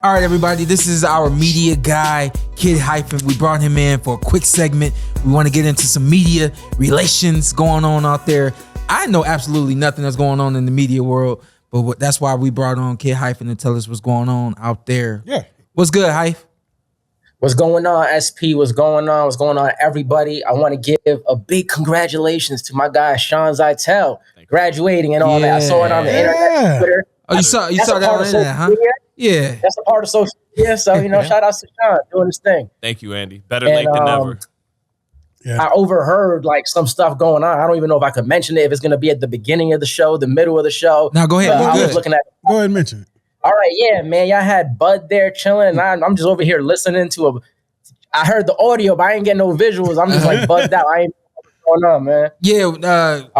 All right, everybody, this is our media guy, FightHype. We brought him in for a quick segment. We want to get into some media relations going on out there. I know absolutely nothing that's going on in the media world, but that's why we brought on FightHype to tell us what's going on out there. Yeah. What's good, Hype? What's going on, SP? What's going on? What's going on, everybody? I want to give a big congratulations to my guy, Shawn Zittel, graduating and all that. I saw it on the internet, Twitter. Oh, you saw that on the internet, huh? Media. Yeah. That's a part of social media. So, shout out to Shawn doing his thing. Thank you, Andy. Better late than never. Yeah. I overheard some stuff going on. I don't even know if I could mention it, if it's going to be at the beginning of the show, the middle of the show. Now, go ahead. I was looking at Go ahead and mention it. All right, yeah, man. Y'all had Bud there chilling, and I'm just over here listening to I heard the audio, but I ain't getting no visuals. I'm just buzzed out. I ain't know what's going on, man. Yeah,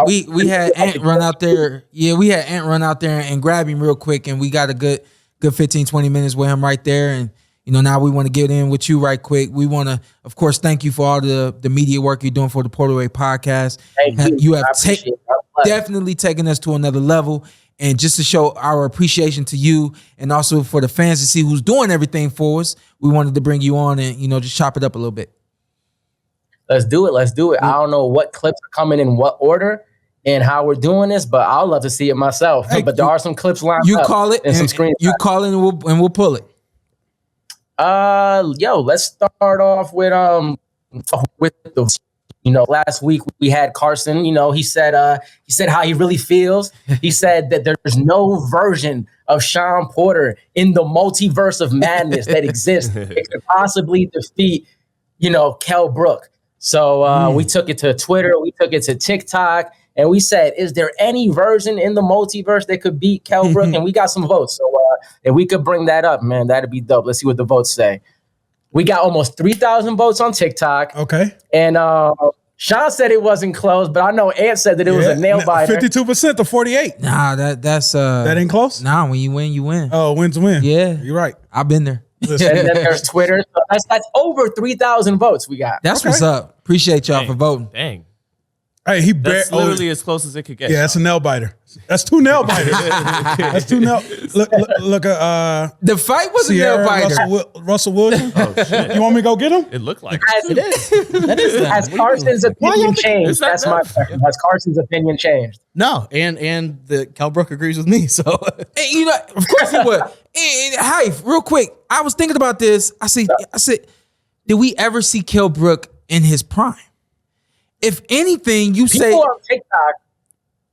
we had Ant run out there. Yeah, we had Ant run out there and grab him real quick, and we got a good 15, 20 minutes with him right there. And, now we want to get in with you right quick. We want to, of course, thank you for all the media work you're doing for the Welterweight podcast. Thank you have definitely taken us to another level. And just to show our appreciation to you and also for the fans to see who's doing everything for us, we wanted to bring you on and, just chop it up a little bit. Let's do it. I don't know what clips are coming in what order and how we're doing this, but I'd love to see it myself. Hey, but there are some clips lined up. You call it and some screenshots. You call it and we'll pull it. Let's start off with the last week we had Carson. He said how he really feels. He said that there's no version of Shawn Porter in the multiverse of madness that exists that could possibly defeat, Kell Brook. So we took it to Twitter, we took it to TikTok, and we said, is there any version in the multiverse that could beat Kell Brook? And we got some votes. So if we could bring that up, man, that'd be dope. Let's see what the votes say. We got almost 3,000 votes on TikTok. Okay. And Shawn said it wasn't close, but I know Ant said that it was a nail biter. 52% to 48. Nah, that's that ain't close. Nah, when you win, you win. Oh, win's win. Yeah, you're right. I've been there. And then there's Twitter. So that's over 3,000 votes we got. That's what's up. Appreciate y'all for voting. Dang. Hey, that's literally as close as it could get. Yeah, that's a nail biter. That's two nail biters. That's two nail. Look. The fight was Sierra, a nail biter. Russell Wilson. Oh shit! You want me to go get him? It looked like it is. That is. Has Carson's opinion changed? That's my question. Has Carson's opinion changed? No, and the Kell Brook agrees with me. So hey, of course he would. Hey, real quick, I was thinking about this. I said, did we ever see Kell Brook in his prime? If anything, you say on TikTok.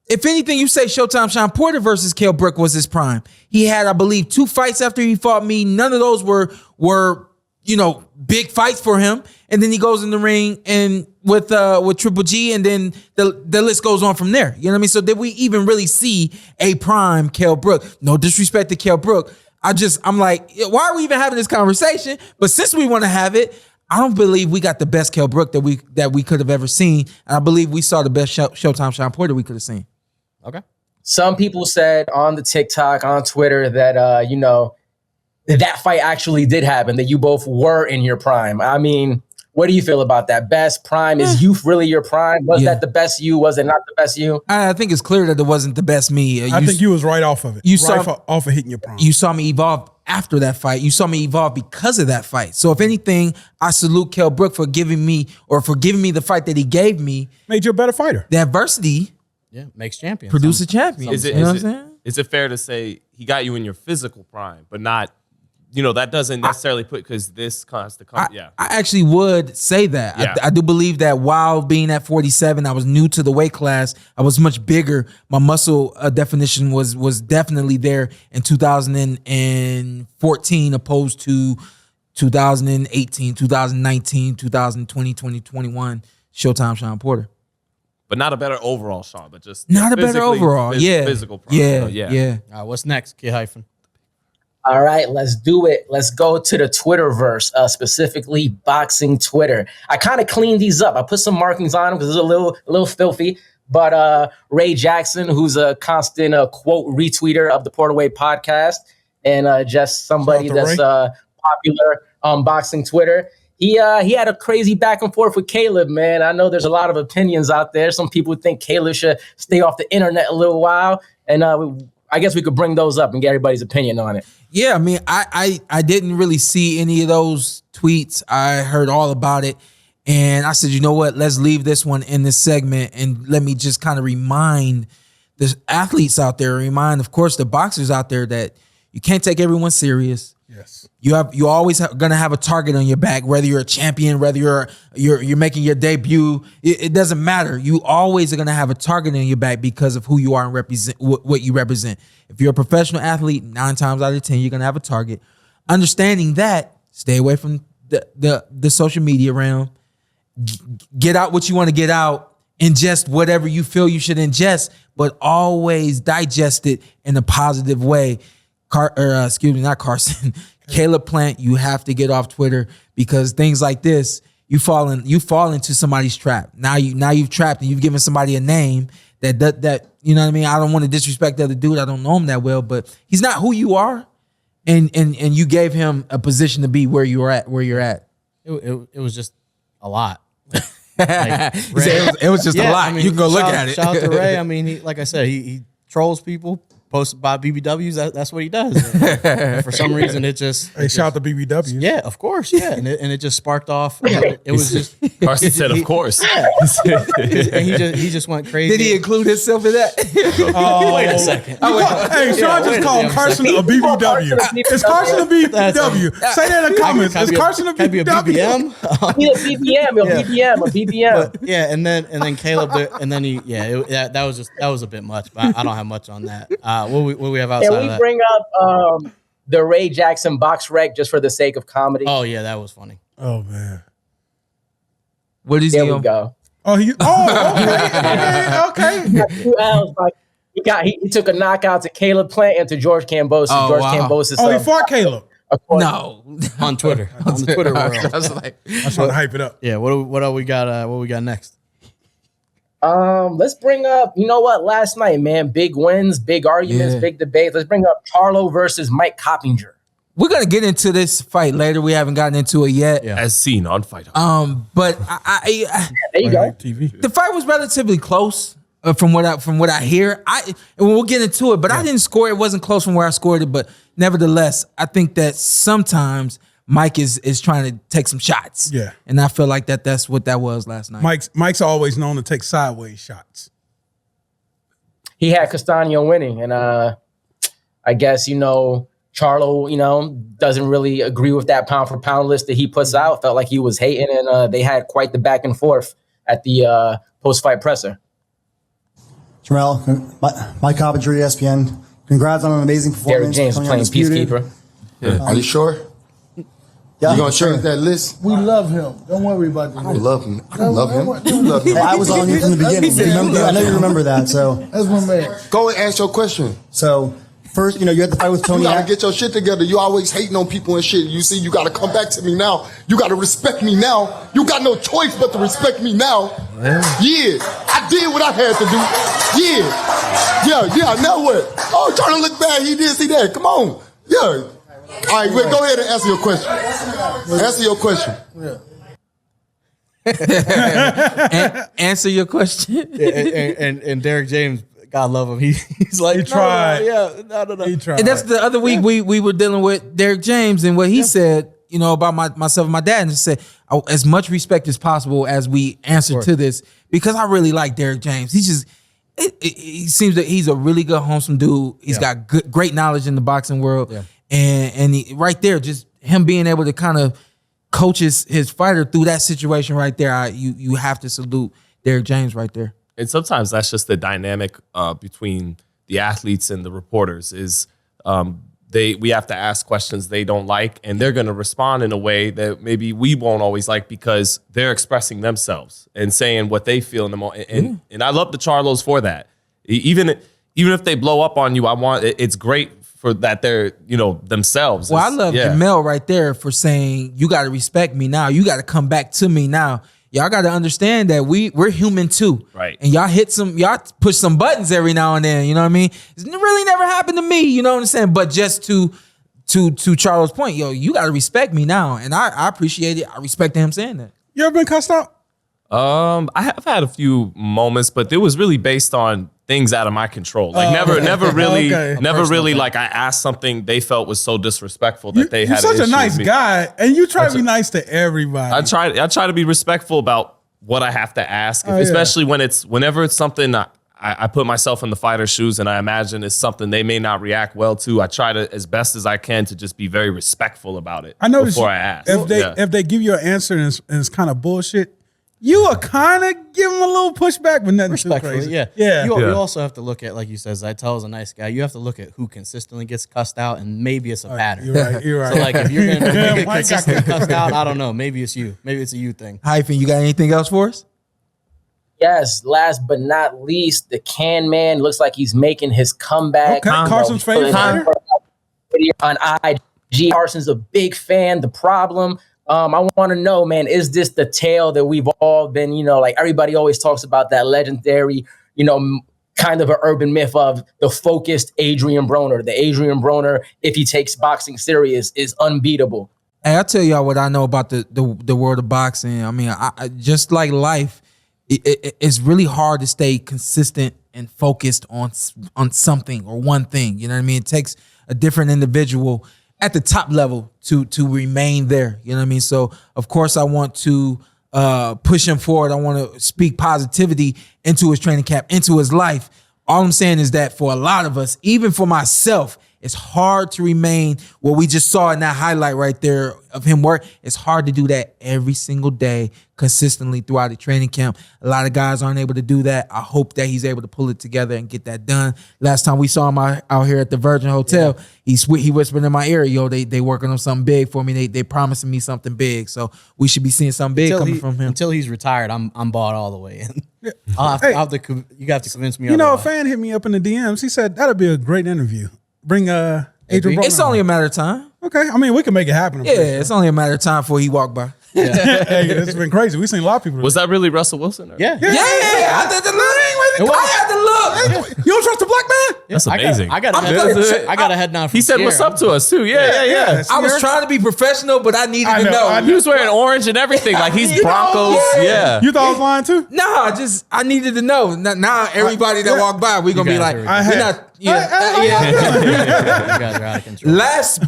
If anything, you say Showtime Shawn Porter versus Kell Brook was his prime. He had, I believe, 2 fights after he fought me. None of those were big fights for him. And then he goes in the ring and with Triple G, and then the list goes on from there. You know what I mean? So did we even really see a prime Kell Brook? No disrespect to Kell Brook. I'm like, why are we even having this conversation? But since we want to have it, I don't believe we got the best Kell Brook that we could have ever seen. And I believe we saw the best Showtime Shawn Porter we could have seen. Okay. Some people said on the TikTok, on Twitter that, that fight actually did happen, that you both were in your prime. I mean, what do you feel about that? Best prime? Is youth really your prime? Was that the best you? Was it not the best you? I think it's clear that it wasn't the best me. I think you was right off of it. Off of hitting your prime. You saw me evolve after that fight. You saw me evolve because of that fight. So if anything, I salute Kell Brook for giving me the fight that he gave me. Made you a better fighter. The adversity makes champions. Produce a champion. Is it fair to say he got you in your physical prime, but not, that doesn't necessarily because this has to come. I actually would say that. Yeah. I do believe that while being at 47, I was new to the weight class. I was much bigger. My muscle definition was definitely there in 2014 opposed to 2018, 2019, 2020, 2021 Showtime Shawn Porter. But not a better overall Shawn, but just not a better overall. Physical prime. Yeah. All right, what's next, FightHype? All right, let's do it. Let's go to the Twitterverse, specifically boxing Twitter. I kind of cleaned these up. I put some markings on them because it's a little filthy. But Ray Jackson, who's a constant quote retweeter of the Welterweight podcast, and just somebody that's popular on boxing Twitter. He had a crazy back and forth with Caleb, man. I know there's a lot of opinions out there. Some people think Caleb should stay off the internet a little while. And I guess we could bring those up and get everybody's opinion on it. Yeah, I mean, I didn't really see any of those tweets. I heard all about it. And I said, you know what? Let's leave this one in this segment and let me just kind of remind the athletes out there, remind, of course, the boxers out there that you can't take everyone serious. Yes. You always gonna have a target on your back, whether you're a champion, whether you're making your debut. It doesn't matter. You always are gonna have a target on your back because of who you are and represent what you represent. If you're a professional athlete, 9 times out of 10, you're gonna have a target. Understanding that, stay away from the social media realm. Get out what you want to get out. Ingest whatever you feel you should ingest, but always digest it in a positive way. Not Carson. Caleb Plant, you have to get off Twitter because things like this, you fall into somebody's trap. Now you've trapped and you've given somebody a name that you know what I mean. I don't want to disrespect the other dude. I don't know him that well, but he's not who you are, and you gave him a position to be where you're at. It was just a lot. It was just a lot. I mean, you can go look at it. Shout out to Ray. I mean, like I said, he trolls people, posts about BBWs. That's what he does. And for some reason, it just shout out to BBWs. Yeah, of course. Yeah, and it just sparked off. It was just Carson said, "Of course." And he just went crazy. Did he include himself in that? Wait a second. Hey, Sean just called Carson a BBW. Is Carson a BBW? Say that in the comments. Is Carson a BBW? A BBM. But, yeah, and then Caleb, and then that was a bit much. But I don't have much on that. What we have outside of that? Can we bring up the Ray Jackson box wreck just for the sake of comedy? Oh yeah, that was funny. Oh man, What is there he we on? go. okay. He got 2 L's, but he took a knockout to Caleb Plant and to George Cambosis. Oh, George wow. Cambosis. He fought Caleb. No. On Twitter, on the Twitter world. I was like, I'm trying to hype it up. Yeah. What do we got? What we got next? Let's bring up, you know what, last night, man, big wins, big arguments, big debates. Let's bring up Charlo versus Mike Coppinger. we're gonna get into this fight later. We haven't gotten into it yet. Yeah. As seen on FightHype. But There you go. TV. the fight was relatively close from what I hear. And we'll get into it, but I didn't score it. It wasn't close from where I scored it, but nevertheless, I think that sometimes Mike is trying to take some shots. Yeah. And I feel like that's what that was last night. Mike's always known to take sideways shots. He had Castano winning, and I guess, Charlo, doesn't really agree with that pound for pound list that he puts out. Felt like he was hating, and they had quite the back and forth at the post-fight presser. Jamel, Mike Coppinger, ESPN. Congrats on an amazing Derek performance. James coming playing undisputed. peacekeeper. Are you sure? Yeah, You gonna sure. change that list? We love him. Don't worry about I that. don't love him. I don't love him. You love him. I was on you from the beginning. I know you remember that. So That's my man. Go and ask your question. First, you had the fight with You Tony. gotta get your shit together. You always hating on people and shit. You see, you gotta come back to me now. You gotta respect me now. You got no choice but to respect me now. Yeah, I did what I had to do. Yeah. Now what? Oh, trying to look bad. He did see that. Come on. Yeah. All right, wait, go ahead and answer your question. Answer your question. Answer your question. and Derek James, God love him. He's like, He tried. No. He tried. And that's the other week we were dealing with Derek James and what he said, about myself and my dad, and said as much respect as possible as we answer to this, because I really like Derek James. He's just he seems that he's a really good, wholesome dude. He's got great knowledge in the boxing world, and he, right there, just him being able to kind of coach his fighter through that situation right there. You have to salute Derek James right there. And sometimes that's just the dynamic between the athletes and the reporters is we have to ask questions they don't like, and they're going to respond in a way that maybe we won't always like because they're expressing themselves and saying what they feel in the moment. And I love the Charlos for that. Even if they blow up on you, it's great for that they're themselves. Well, I love Jamel right there for saying you got to respect me now. You got to come back to me now. Y'all got to understand that we're human too, right? And y'all push some buttons every now and then. You know what I mean? It's really never happened to me. You know what I'm saying? But just to Charlo's point, you got to respect me now, and I appreciate it. I respect him saying that. You ever been cussed out? I have had a few moments, but it was really based on things out of my control. Like never really Okay. like I asked something they felt was so disrespectful that they had. You're such an a issue nice with me. guy, and you try to be nice to everybody. I try to be respectful about what I have to ask, especially whenever it's something I put myself in the fighter's shoes and I imagine it's something they may not react well to. I try to, as best as I can, to just be very respectful about it before I ask. If they give you an answer and it's kind of bullshit, you will kind of give them a little pushback, but nothing too crazy. Yeah. You also have to look at, like you said, Zittel is a nice guy. You have to look at who consistently gets cussed out, and maybe it's a pattern. You're right. So like if you're gonna get consistently cussed out, I don't know. Maybe it's you. Maybe it's a you thing. Hyphen, you got anything else for us? Yes, last but not least, the Can Man looks like he's making his comeback. Okay, Carson's favorite fighter? On IG. Carson's a big fan. The problem, I want to know, man, is this the tale that we've all been, like everybody always talks about that legendary, kind of an urban myth of the focused Adrian Broner. The Adrian Broner, if he takes boxing serious, is unbeatable. Hey, I'll tell y'all what I know about the world of boxing. I mean, I just like life, it's really hard to stay consistent and focused on something or one thing. You know what I mean? It takes a different individual at the top level to remain there. You know what I mean? So of course I want to push him forward. I want to speak positivity into his training camp, into his life. All I'm saying is that for a lot of us, even for myself, it's hard to remain what we just saw in that highlight right there of him work. It's hard to do that every single day consistently throughout the training camp. A lot of guys aren't able to do that. I hope that he's able to pull it together and get that done. Last time we saw him out here at the Virgin Hotel, he whispered in my ear, yo, they working on something big for me. They promising me something big. So we should be seeing something big coming from him. Until he's retired, I'm bought all the way in. You have to convince me. You know, a fan hit me up in the DMs. He said that'd be a great interview. Bring Adrian Broner. It's only a matter of time. Okay, I mean we can make it happen. Yeah, it's only a matter of time before he walk by. Hey, it's been crazy. We've seen a lot of people. Was that really Russell Wilson? Yeah. I had to look. You don't trust the black man? That's amazing. I got a head down. He said, "What's up to us too?" Yeah. I was trying to be professional, but I needed to know. He was wearing orange and everything, like he's Broncos. Yeah. You thought I was lying too? No, I needed to know. Now everybody that walk by, we're gonna be like, You guys are out of control. Last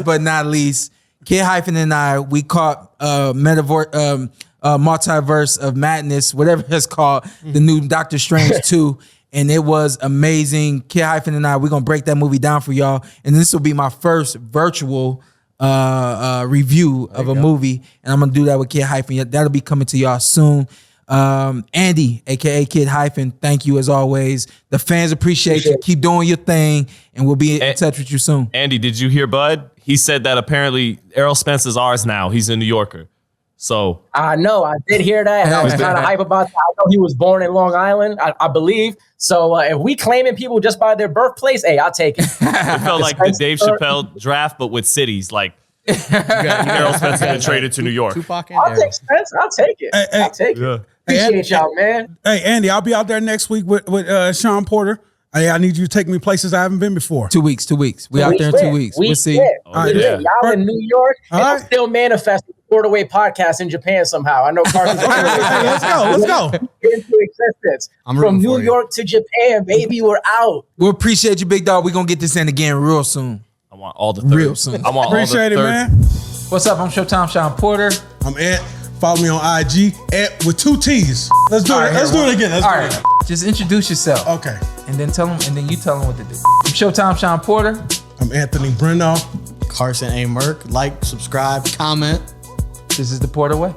but not least, Kid Hyphen and I, we caught multiverse of madness, whatever it's called, the new Doctor Strange 2. And it was amazing. Kid Hyphen and I, we're gonna break that movie down for y'all. And this will be my first virtual review of a movie. And I'm gonna do that with Kid Hyphen. That'll be coming to y'all soon. Andy, aka Kid Hyphen, thank you as always. The fans appreciate you. Keep doing your thing, and we'll be in touch with you soon. Andy, did you hear Bud? He said that apparently Errol Spence is ours now. He's a New Yorker. So I know, I did hear that. And I was kind of hype about that. I know he was born in Long Island, I believe. So if we claiming people just by their birthplace, hey, I'll take it. It felt like the Dave Chappelle draft, but with cities. Like Errol Spence has been traded to New York. Tupac and I'll take Spence. I'll take it. I'll take it. Appreciate y'all, man. Hey, Andy, I'll be out there next week with Shawn Porter. Hey, I need you to take me places I haven't been before. 2 weeks. We out there in 2 weeks. We'll see. All right, y'all in New York, and I'm still manifesting the welterweight podcast in Japan somehow. I know Carson's let's go. Get into existence. From New York to Japan, baby, we're out. We appreciate you, big dog. We're gonna get this in again real soon. I want all the third. Real soon. I want Appreciate all the it, third. man. What's up? I'm Showtime Shawn Porter. I'm Ant. Follow me on IG with 2 T's. Let's do it. Let's do it again. All right. Just introduce yourself. Okay. And then you tell them what to do. I'm Showtime Shawn Porter. I'm Anthony Brenagh. Carson Merk. Like, subscribe, comment. This is the Porter Way.